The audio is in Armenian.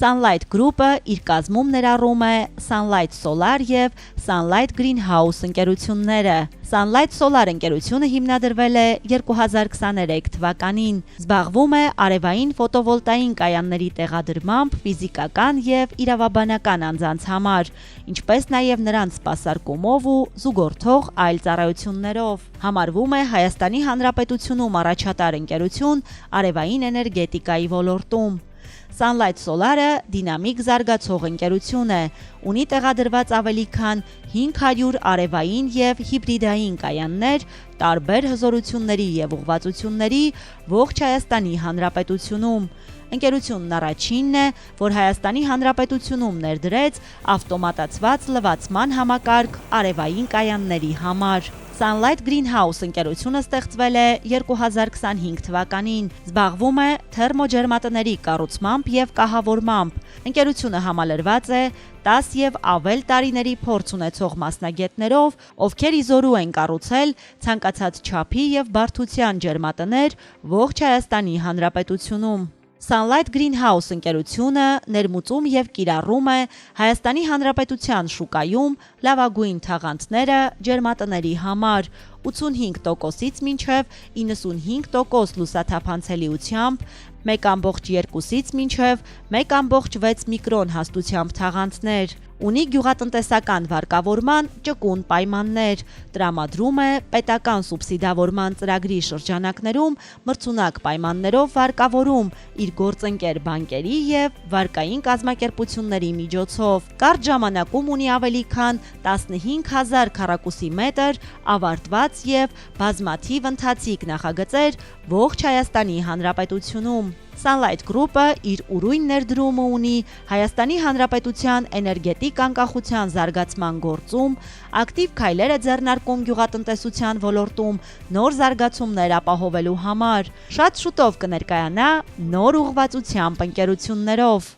Sunlight Group-ը իր կազմում ներառում է Sunlight Solar և Sunlight Greenhouse ընկերությունները։ Sunlight Solar ընկերությունը հիմնադրվել է 2023 թվականին։ Զբաղվում է արևային ֆոտովոլտային կայանների տեղադրմամբ ֆիզիկական և իրավաբանական անձանց համար, ինչպես նաև նրանց սպասարկումով ու զուգորդող այլ ծառայություններով։ Համարվում է Հայաստանի Հանրապետությունում առաջատար ընկերություն արևային էներգետիկայի ոլորտում։ Sunlight Solar-ը դինամիկ զարգացող ընկերություն է, ունի տեղադրված ավելի քան 500 արևային և հիբրիդային կայաններ տարբեր հզորությունների և ուղղվածությունների ողջ Հայաստանի Հանրապետությունում։ Ընկերությունն առաջինն է, որ Հայաստանի Հանրապետությունում ներդրեց ավտոմատացված լվացման համակարգ արևային կայանների համար։ Sunlight Greenhouse ընկերությունը ստեղծվել է 2025 թվականին, զբաղվում է թերմոջերմատների կառուցմամբ և կահավորմամբ։ Ընկերությունը համալրված է 10 և ավել տարիների փորձ ունեցող մասնագետներով, ովքեր իզորու են կառուցել ցանկացած չափի և բարդության ջերմատներ ողջ Հայաստանի Հանրապետությունում։ Sunlight Greenhouse ընկերությունը ներմուծում և կիրառում է Հայաստանի Հանրապետության շուկայում լավագույն թաղանթները ջերմատների համար 85%-ից մինչև 95% լուսաթափանցելիությամբ, 1,2-ից մինչև 1,6 միկրոն հաստությամբ թաղանթներ։ Ունի գյուղատնտեսական վարկավորման ճկուն պայմաններ, տրամադրում է պետական սուբսիդավորման ծրագրի շրջանակներում մրցունակ պայմաններով վարկավորում իր գործընկեր բանկերի և վարկային կազմակերպությունների միջոցով։ Կարճ ժամանակում ունի ավելի քան 15,000 քառակուսի մետր ավարտված և բազմաթիվ ընթացիկ նախագծեր ողջ Հայաստանի Հանրապետությունում։ Sunlight Group-ը իր ուրույն ներդրումը ունի Հայաստանի Հանրապետության էներգետիկ անկախության զարգացման գործում, ակտիվ քայլեր է ձեռնարկում գյուղատնտեսության ոլորտում նոր զարգացումներ ապահովելու համար։ Շատ շուտով կներկայանա նոր ուղղվածությամբ ընկերություններով։